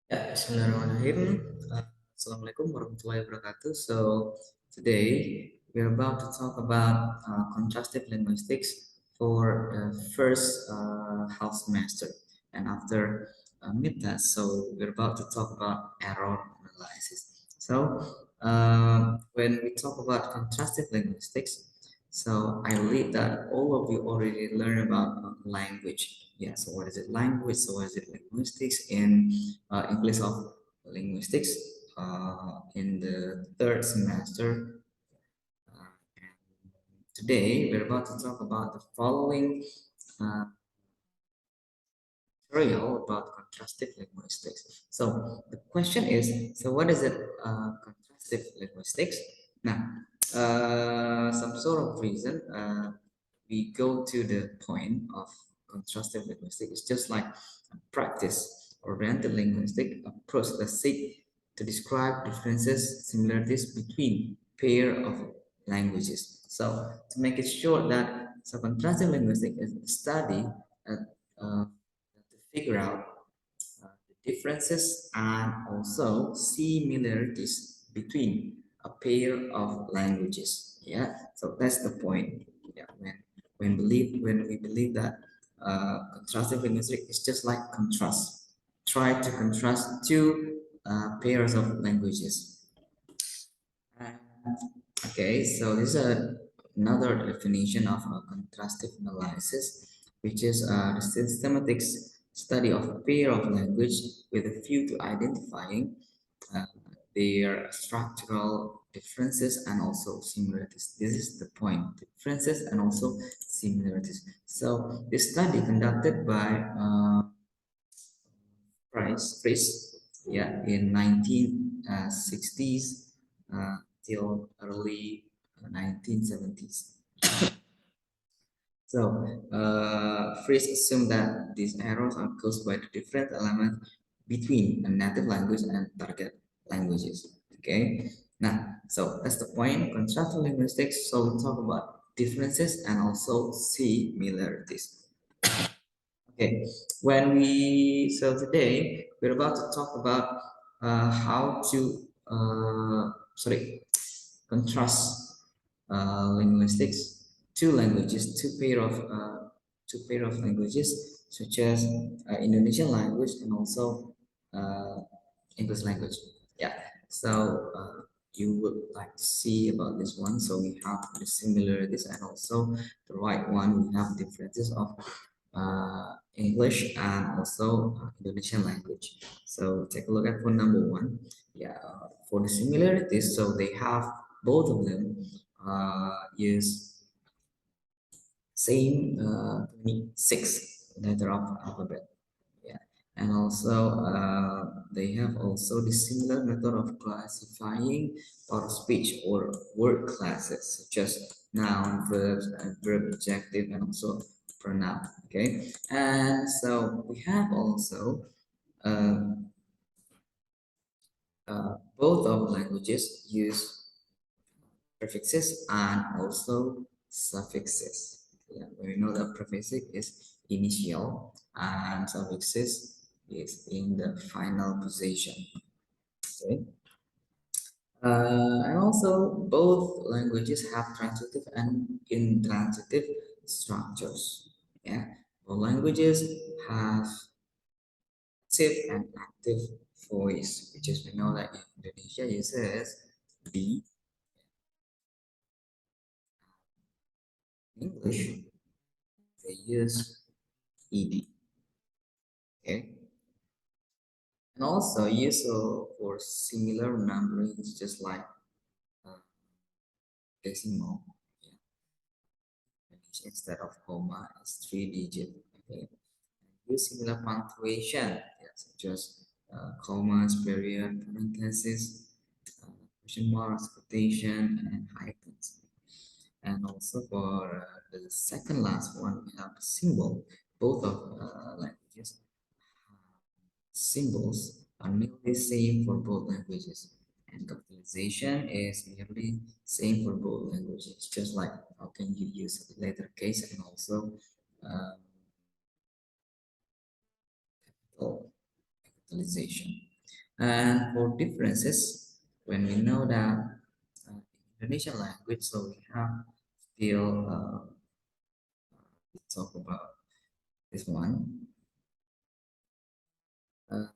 Ya, Bismillahirrahmanirrahim. Assalamualaikum warahmatullahi wabarakatuh. So today we're about to talk about contrastive linguistics for the first half semester, and after mid-test, so we're about to talk about error analysis. So when we talk about contrastive linguistics, so I believe that all of you already learned about language. Yeah. So what is it? Language. So what is it? Linguistics in English of linguistics in the third semester. And today we're about to talk about the following uh, tutorial about contrastive linguistics. So the question is, so what is it? Contrastive linguistics. Now, some sort of reason we go to the point of contrastive linguistics. It's just like practice oriented linguistic approach that seek to describe differences, similarities between pair of languages. So to make it short, that so contrastive linguistics is the study at, to figure out the differences and also similarities between a pair of languages. Yeah, so that's the point. Yeah, when we believe that contrastive linguistics is just like contrast. Try to contrast two pairs of languages. Uh, Okay, so this is another definition of a contrastive analysis, which is the systematic study of a pair of language with a view to identifying uh, their structural differences and also similarities. This is the point, differences and also similarities. So this study conducted by Price, yeah, in 1960s till early 1970s. So, Fries assumed that these errors are caused by the different elements between a native language and target languages. Okay, now, so that's the point. Constructive linguistics. So we talk about differences and also similarities. Okay, so today we're about to talk about how to contrast linguistics, two pair of languages such as Indonesian language and also uh, English language. Yeah, so you would like to see about this one. So we have the similarities and also the right one. We have differences of English and also Indonesian language. So take a look at for number one. Yeah, for the similarities, so they have both of them use same 26 letter of alphabet. Yeah, and also they have also the similar method of classifying part of speech or word classes such as noun, verbs, and verb adjective, and also pronoun. Okay, and so we have also um, both of languages use prefixes and also suffixes. Yeah, we know that prefix is initial and suffixes is in the final position. Okay. And also both languages have transitive and intransitive structures. Yeah, both languages have passive and active voice, which is we know that in Indonesia uses D. English they use ed. Okay, and also useful for similar numbering is just like uh, decimal. Yeah. Instead of comma it's 3 digit. Okay, use similar punctuation, yes, such as commas, period, parentheses, question marks, quotation, and hyphens. And also for the second last one, we have symbol. Both of languages symbols are nearly same for both languages, and capitalization is nearly same for both languages. Just like how can you use letter case and also uh, capital capitalization. And for differences, when we know that Indonesian language, so we have still talk about this one. Uh,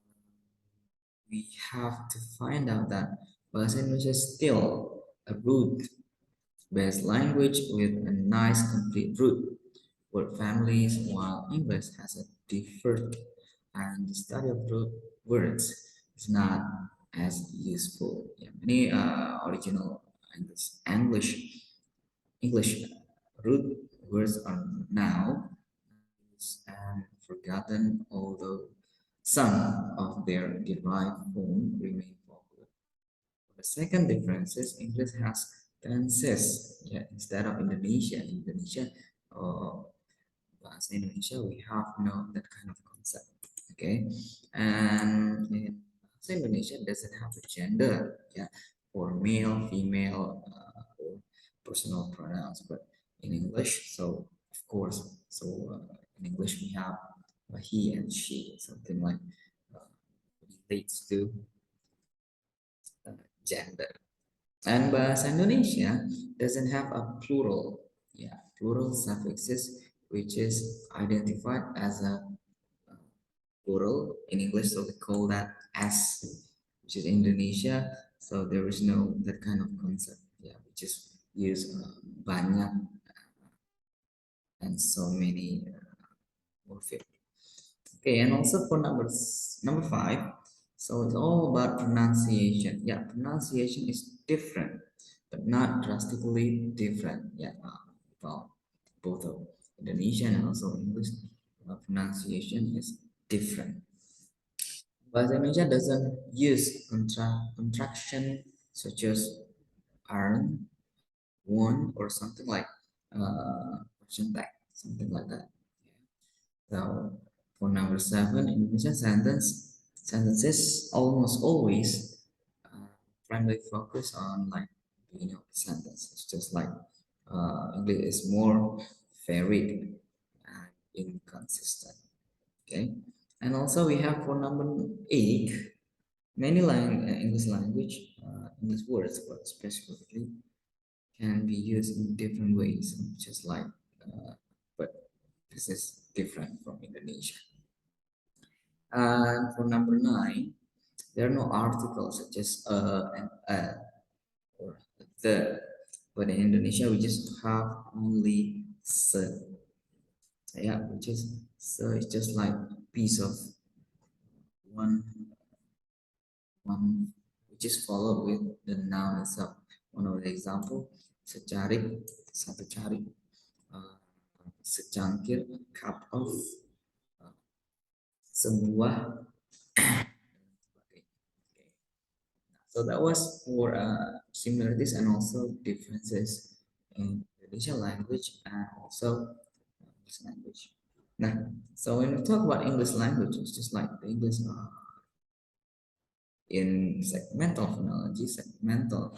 we have to find out that Bahasa Indonesia is still a root-based language with a nice complete root word families, while English has a different and the study of root words is not as useful. Yeah, many original English English root words are now used and forgotten, although some of their derived form remain popular. The second difference is English has tenses. Yeah, instead of Indonesia, uh, bahasa Indonesia, we have no that kind of concept. Okay, and in bahasa Indonesia doesn't have a gender, yeah, for male, female, or personal pronouns. But in English, so of course, so in English we have he and she, something like uh, relates to gender. And bahasa Indonesia doesn't have a plural, yeah, plural suffixes, which is identified as a plural in English, so we call that as, which is Indonesia. So there is no that kind of concept, yeah, which is use banyak and so many morphic. Okay, and also for number five, so it's all about pronunciation. Yeah, pronunciation is different, but not drastically different. Yeah, well, both of Indonesian and also English pronunciation is different. Bahasa Indonesia doesn't use contraction such as earn, won, or something like question tag, something like that. So for number seven, Indonesian sentences almost always primarily focus on like beginning of the sentence. It's just like English is more varied and inconsistent. Okay, and also we have for number eight, many English language, English words, but specifically can be used in different ways, just like, but this is different from Indonesia. And for number nine, there are no articles such as and or the. But in Indonesia, we just have only se. Yeah, which is so it's just like a piece of one one which is followed with the noun itself. One of the example, secarik, satu cari, uh, secangkir, cup of, uh, sebuah. Okay. So that was for similarities and also differences in Indonesian language and also English language. Now, so when we talk about English language, it's just like the English in segmental phonology, segmental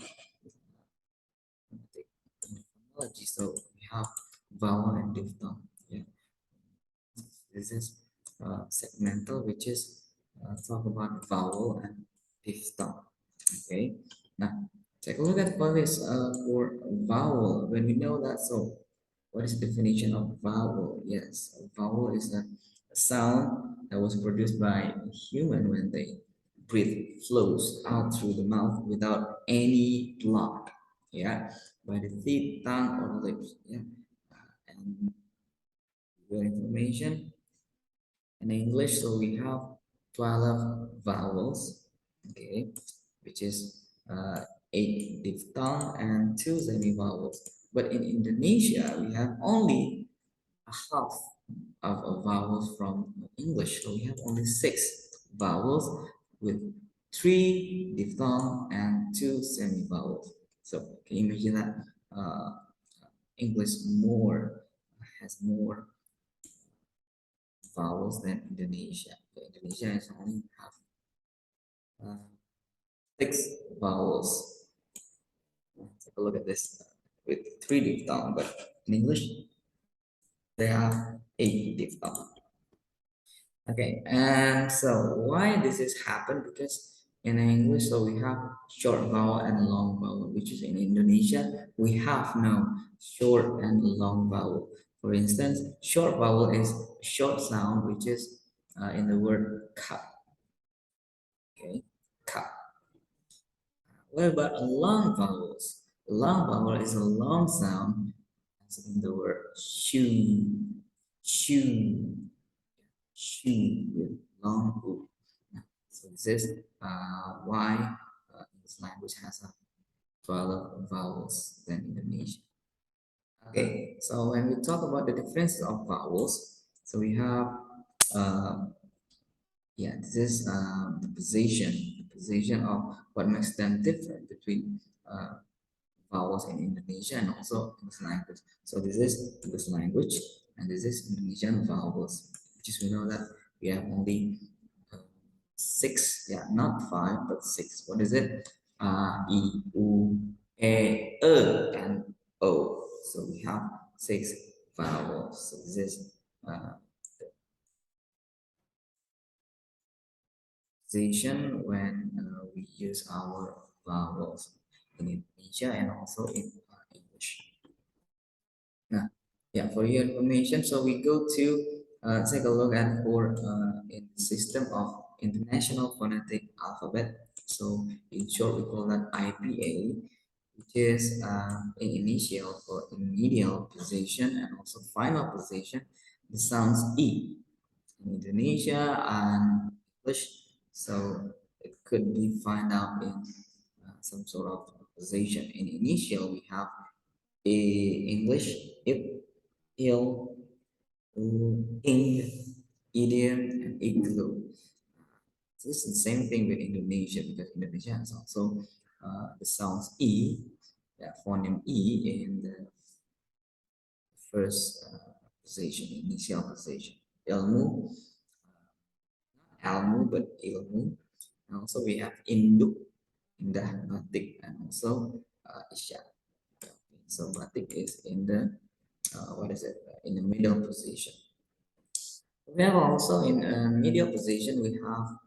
phonology. So we have vowel and diphthong. Yeah, this is segmental, which is talk about vowel and diphthong. Okay, now take a look at what is for vowel. When we know that, so what is the definition of vowel? Yes, a vowel is a sound that was produced by a human when they breathe flows out through the mouth without any block. Yeah, by the teeth, tongue, or lips. Yeah, and your information in English, so we have 12 vowels, okay, which is 8 diphthong and 2 semivowels. But in Indonesia, we have only a half of a vowels from English. So we have only 6 vowels with 3 diphthong and 2 semivowels. So can you imagine that English has more vowels than Indonesia. So Indonesia is only have uh, 6 vowels. Take a look at this with 3 diphthong, but in English they have 8 diphthong. Okay, and so why this has happened? Because In English, so we have short vowel and long vowel, which is in Indonesia, we have no short and long vowel. For instance, short vowel is short sound, which is in the word ka. Okay, ka. What about long vowels? Long vowel is a long sound, as in the word shoe, shoe, shoe with long u. So this is why this language has a 12 vowels than Indonesia. Okay, so when we talk about the differences of vowels, so we have uh, yeah, this is the position of what makes them different between vowels in Indonesia and also English language. So this is English language and this is Indonesian vowels, which is we know that we have only uh, six, yeah, not five, but six. What is it? I, U, E, and O. So we have six vowels. So this is position when we use our vowels in Indonesia and also in English. Now, yeah, for your information, so we go to take a look at for in the system of International Phonetic Alphabet. So in short, we call that IPA, which is in initial or in medial position and also final position. The sounds E in Indonesia and English. So it could be found out in some sort of position. In initial, we have a English, it, ill, ing, idiom, and igloo. This is the same thing with Indonesia because Indonesia has also the sounds E, yeah, phoneme E in the first position, initial position. Ilmu, Almu, but ilmu. And also we have induk, indah, batik, and also isya. So batik is in the what is it? In the middle position. We have also in a medial position, we have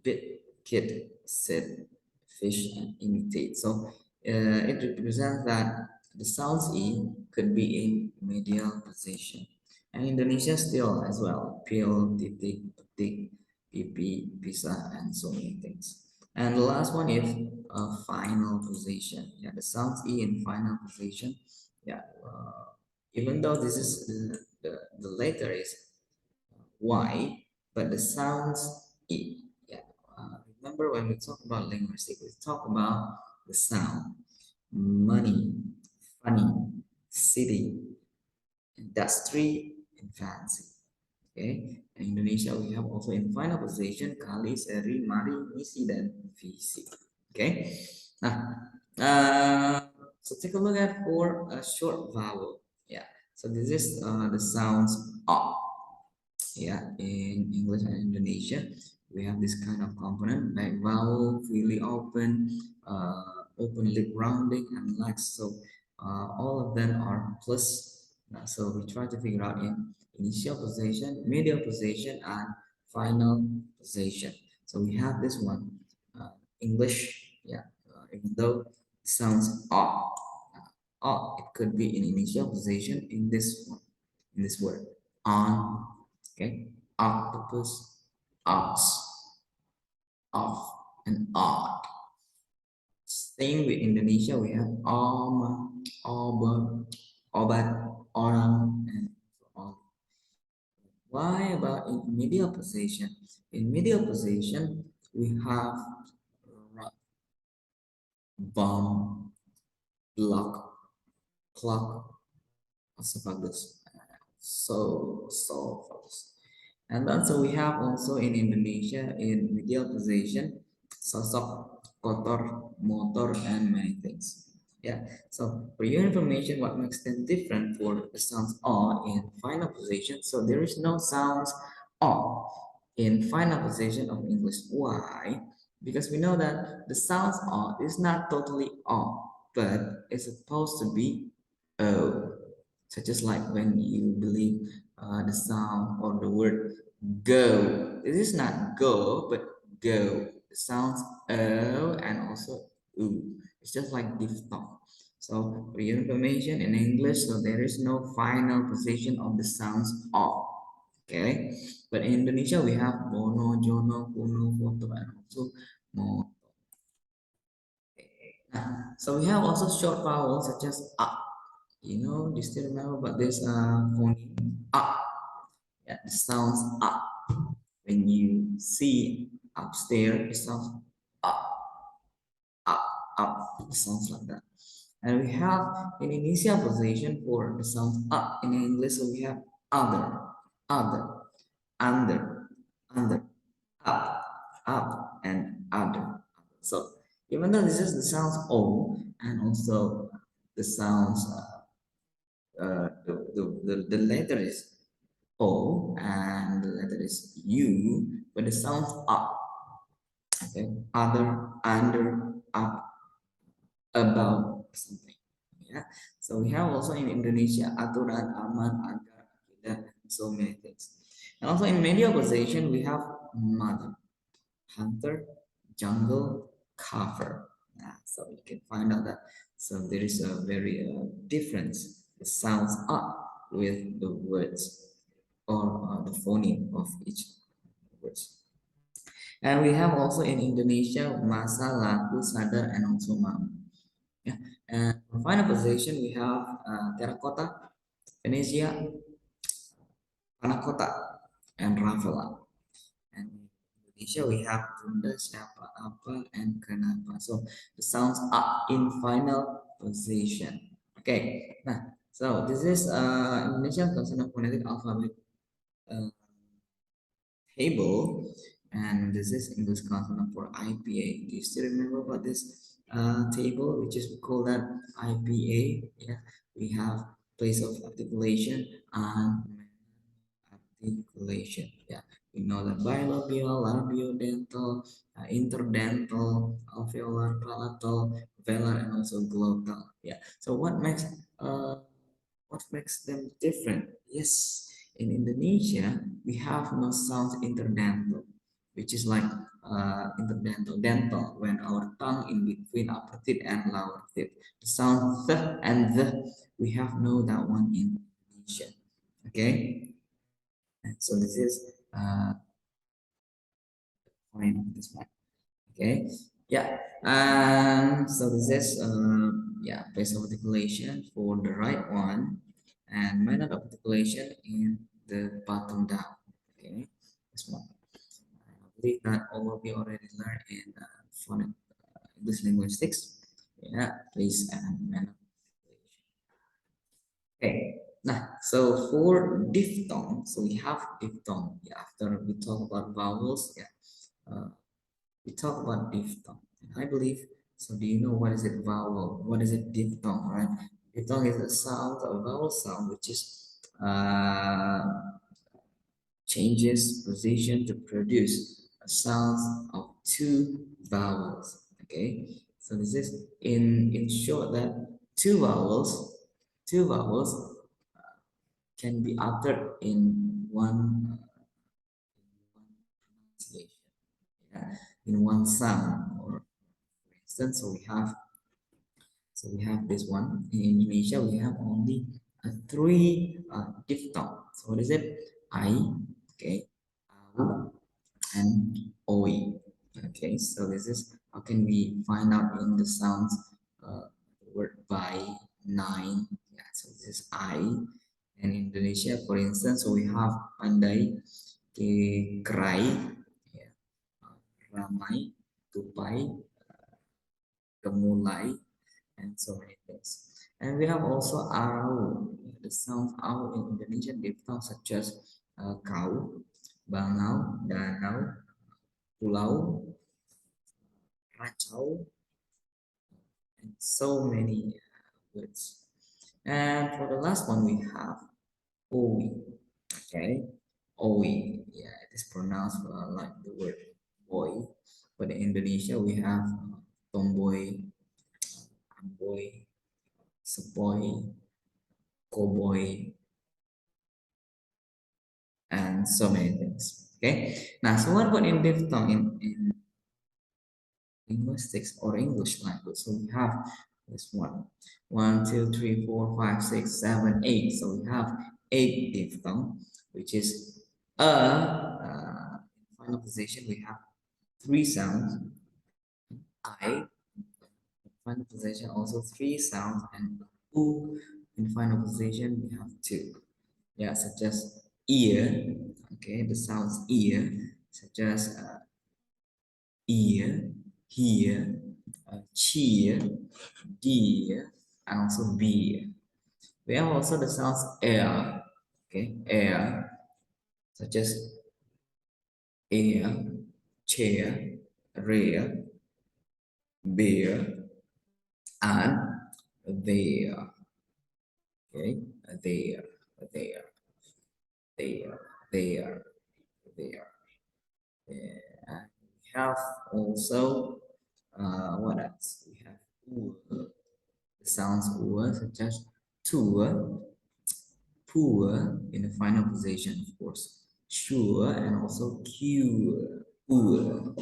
bit, kid, sit, fish, and imitate. So it represents that the sounds E could be in medial position. And Indonesia still as well, pil, titik, petik, pipi, pisa, and so many things. And the last one is final position. Yeah, the sounds E in final position. Yeah, even though this is the letter is Y, but the sounds E. Yeah. Remember when we talk about linguistics, we talk about the sound, money, funny, city, industry, and fancy. Okay. In Indonesia, we have also in final position kali, seri, mari, misi, dan visi. Okay. Nah, so take a look at for a short vowel. Yeah. So this is the sounds O. Yeah, in English and Indonesia, we have this kind of component like vowel, freely open, open lip rounding, and lax. So all of them are plus. So we try to figure out in initial position, medial position, and final position. So we have this one, English. Yeah, even though it sounds odd, it could be in initial position in this one, in this word, on. Okay, octopus, ox, off, and odd. Same with Indonesia, we have oma, oba, obat, orang, and so on. Why about in medial position? In medial position, we have rock, bomb, block, clock, esophagus, so and also we have also in Indonesia in medial position sosok, kotor, motor, and many things. Yeah. So for your information, what makes them different for the sounds O in final position? So there is no sounds O in final position of English. Why? Because we know that the sounds O is not totally O, but it's supposed to be O. Such as like when you believe the sound or the word go. This is not go, but go. the sounds O and also U. It's just like diphthong. So for your information in English, so there is no final position of the sounds O. Okay, but in Indonesia we have bono, jono, kuno, foto, and also mo. So we have also short vowels such as a. Do you still remember about this phoneme a? Yeah, the sounds a. When you see upstairs, it sounds up, up, up. It sounds like that. And we have an initial position for the sound up in English. So we have other, other, under, under, up, up, and other. So even though this is the sounds O and also the sounds the letter is O and the letter is U, but the sounds up, okay, other, under, up, about, something. Yeah. So we have also in Indonesia aturan, aman, agar, tidak, so many things. And also in media position we have mother, hunter, jungle, cover. So you can find out that so there is a very difference. The sounds up with the words or the phoneme of each words. And we have also in Indonesia masa, laku, sadar, and also mam. Yeah. And for final position we have terracotta, Venezia, panakota, and Rafaela. And in Indonesia we have bunda, siapa, apa, and kenapa. So the sounds are in final position. Okay. Nah, so this is Indonesian consonant phonetic alphabet uh, table, and this is English consonant for IPA. Do you still remember about this table, which is we call that IPA? Yeah, we have place of articulation and articulation. Yeah, we know that bilabial, labiodental, interdental, alveolar, palatal, velar, and also glottal. Yeah. So uh, what makes them different? Yes, in Indonesia we have no sound interdental, which is like interdental dental when our tongue in between upper teeth and lower teeth. The sound th and the we have no that one in Indonesia. Okay. So this is point of this one. Okay. Yeah. So this is yeah, place of articulation for the right one and manner of articulation in the bottom down. Okay. This one. I believe that all of you already learned in phonic English linguistics. Yeah. Please and manner. Okay. Nah, so for diphthong, so we have diphthong. Yeah, after we talk about vowels, yeah, we talk about diphthong. I believe. So, do you know what is it vowel? What is it diphthong? Right? Diphthong is a sound, a vowel sound, which is changes position to produce a sound of two vowels. Okay. So this is in short that two vowels, two vowels can be uttered in one pronunciation, yeah, in one sound. Or for instance, so we have this one. In Indonesia, we have only three diphthong. So what is it? I, okay, au, and oi. Okay, so this is how can we find out in the sounds the word by nine. Yeah, so this is I. And in Indonesia, for instance, so we have pandai, kerai, yeah, ramai, tupai, gemulai, and so many things. And we have also au, the sound au in Indonesian diphthongs such as kau, bangau, danau, pulau, racau, and so many words. And for the last one, we have oi. Okay, oi. Yeah, it is pronounced like the word boy. But in Indonesia, we have tomboy, amboy, sepoy, cowboy, and so many things. Okay. Now, so what about in diphthong? linguistics or English language. So we have this one, 1, 2, 3, 4, 5, 6, 7, 8. So we have 8 diphthong, which is final position we have 3 sounds. I final position also 3 sounds, and U in final position we have 2. Yeah, such as ear. Okay, the sounds ear, such as ear, here, cheer, dear, and also beer. We have also the sounds air. Okay, air, such as air, chair, rear, beer, and there. Okay, there, there, there, there, there. And we have also what else? We have the sounds such as tour, poor in the final position, of course, sure, and also cure, poor.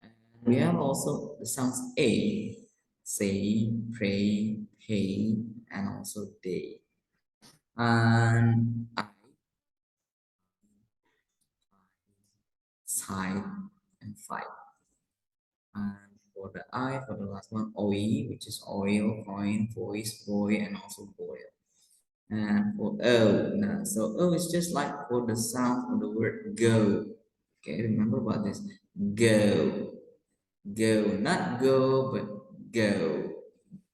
And we have also the sounds a, say, pray, pay, and also day. And I, side, and fight. And for the I, for the last one, OE, which is oil, coin, voice, boy, and also boil. And for O, no, so O is just like for the sound of the word go. Okay, remember about this. Go, go, not go, but go,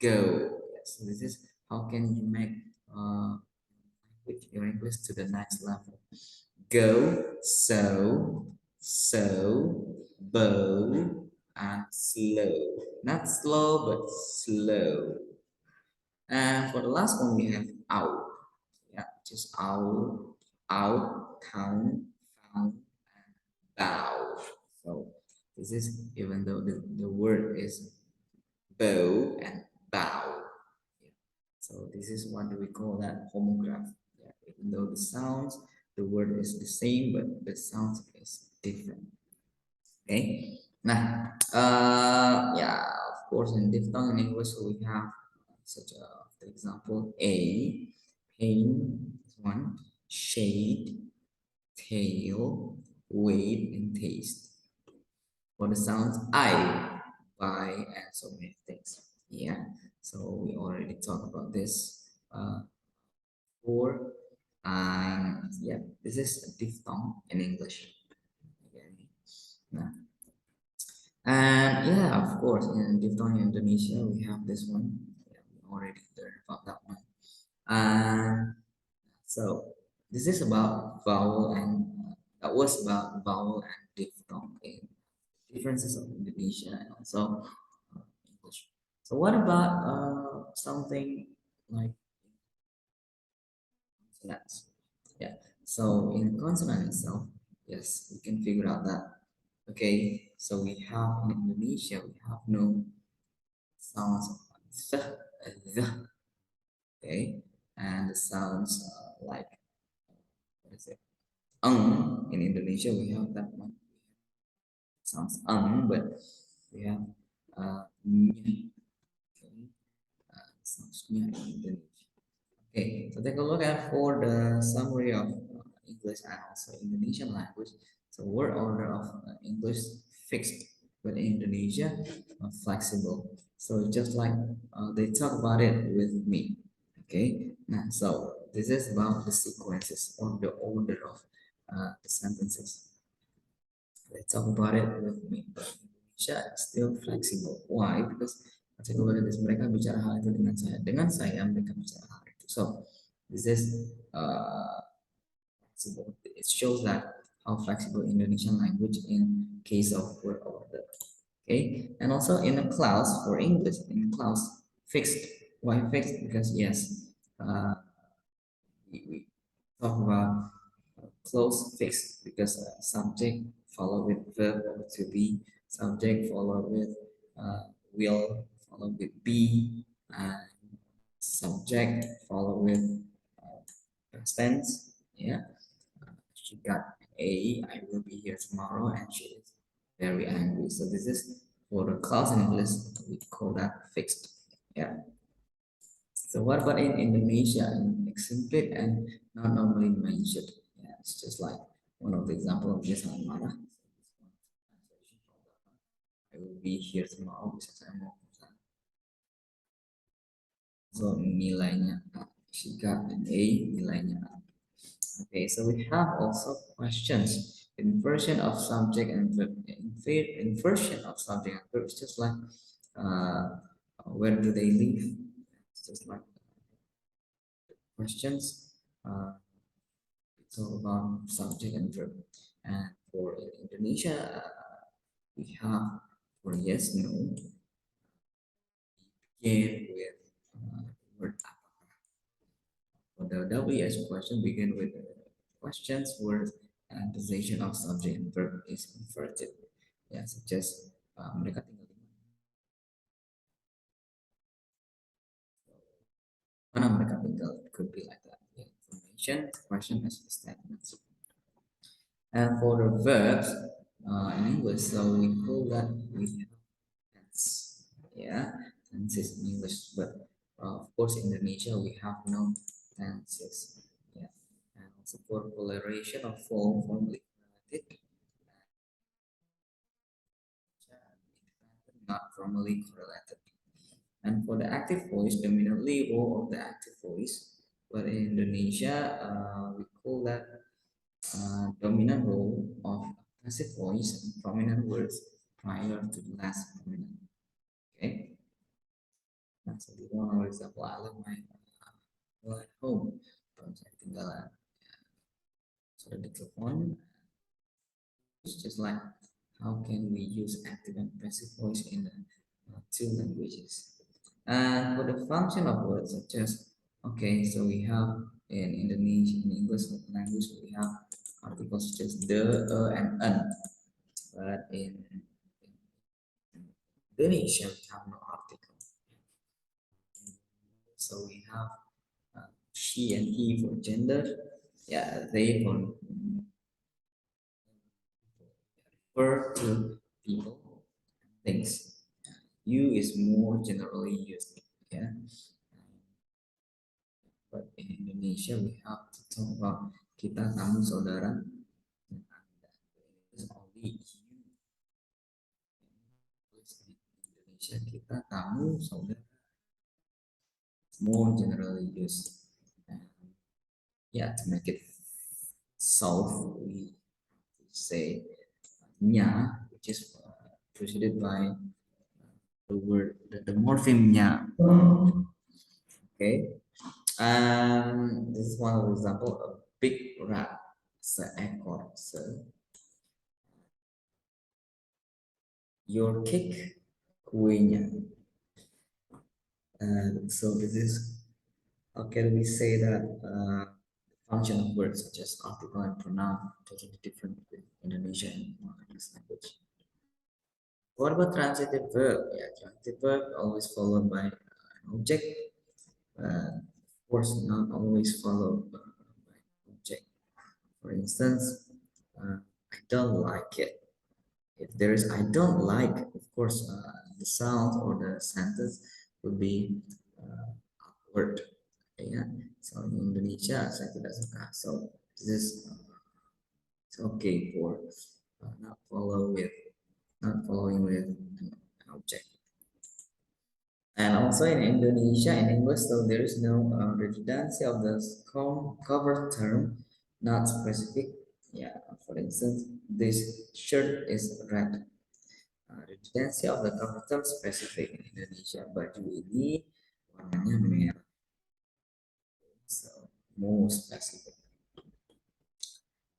go. So this is how can you make with your English to the next level. Go, so, bow, and slow. Not slow, but slow. And for the last one, we have out. Yeah, just out, count, found, and bow. So this is even though the word is bow and bow. Yeah. So this is what we call that homograph. Yeah, even though the sounds, the word is the same, but the sounds is different. Okay. Nah, yeah, of course, in diphthong in English, we have such a, for example, a, pain, is one, shade, tail, weight, and taste. For the sounds, I, buy, and so many things. Yeah, so we already talked about this before. And yeah, this is a diphthong in English. Okay. Nah. And yeah, of course, in diphthong in Indonesia, we have this one. Yeah, we already learned about that one. And so this is about vowel and that was about vowel and diphthong in differences of Indonesia and also English. So what about something like consonants? Yeah. So in consonant itself, yes, we can figure out that. Okay, so we have in Indonesia we have no sounds th, the, okay, and the sounds like what is it? In Indonesia we have that one. Sounds but we have nya, okay, sounds nya in Indonesia. Okay, so take a look at for the summary of English and also Indonesian language. So word order of English fixed, but in Indonesia flexible. So just like they talk about it with me. Okay, now so this is about the sequences or the order of the sentences. They talk about it with me, but Indonesia is still flexible. Why? Because ketika mereka bicara hal itu dengan saya mereka bicara hal itu. So this is flexible. It shows that how flexible Indonesian language in case of word order. Okay, and also in the clause for English, in clause fixed. Why fixed? Because yes, we talk about close fixed because subject follow with verb or to be, subject follow with will follow with be, and subject follow with past tense. Yeah, she got a. I will be here tomorrow, and she is very angry. So this is For the clause in English, we call that fixed. Yeah. So what about in Indonesia, in exemplate and not normally mentioned? Yeah, it's just like one of the example of this marah. I will be here tomorrow bisa saya mau so nilainya A. She got an A, nilainya A. Okay, so we have also questions. Inversion of subject and verb. Inversion of subject and verb is just like uh, where do they live? It's just like questions. It's all about subject and verb. And for Indonesia, we have for yes, no, begin with word apakah. For the WS question, begin with questions where position of subject and verb is inverted. Yeah, such as mereka tinggal di mana mereka tinggal. It could be like that. Yeah, information, question as the statements. And for the verbs in English, so we call that we have tense. Yeah, tenses in English, but of course in Indonesia we have no tenses. Yeah, and also for coloration of form, formally correlated, not formally correlated. And for the active voice, dominantly role of the active voice, but in Indonesia we call that dominant role of passive voice and prominent words prior to the last prominent. Okay. Nah, so di one example, I left my at home. Kalau saya ketinggalan, sudah ditelepon. It's just like how can we use active and passive voice in the two languages? And for the function of words, such as okay, so we have in Indonesian, in English language, we have articles such as the, and an. But in Indonesia, we have no article. So we have she and he for gender, yeah, they for refer to people, things. You is more generally used, yeah. But in Indonesia, we have to talk about kita, kamu, saudara, dan anda. It's only you. In Indonesia, kita, kamu, saudara, more generally used. And yeah, to make it solve, we say nya, which is preceded by the word, the morpheme nya. Okay, and this is one of the example of big rat, seekor. So your cake, kuenya. So this is how can we say that function of words such as article and pronoun totally different with Indonesian and English language. What about transitive verb? Yeah, transitive verb always followed by an object. Of course, not always followed by an object. For instance, I don't like it. If there is I don't like, of course, the sound or the sentence would be upward. Yeah. So in Indonesia, saya tidak suka. So this is it's okay for not following with an object. And also in Indonesia, in English, so there is no redundancy of the cover term, not specific. Yeah, for instance, this shirt is red. Redundancy of the cover term specific in Indonesia, baju ini warnanya merah. So more specific.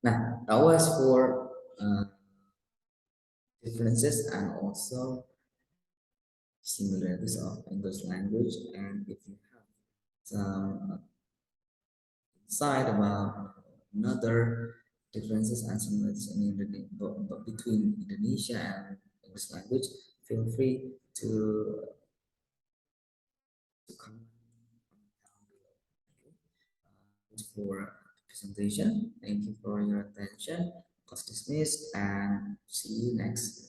Now, that was for differences and also similarities of English language. And if you have some insight about another differences and similarities in between Indonesia and English language, feel free to comment down below. Okay? For presentation. Thank you for your attention. Class dismissed and see you next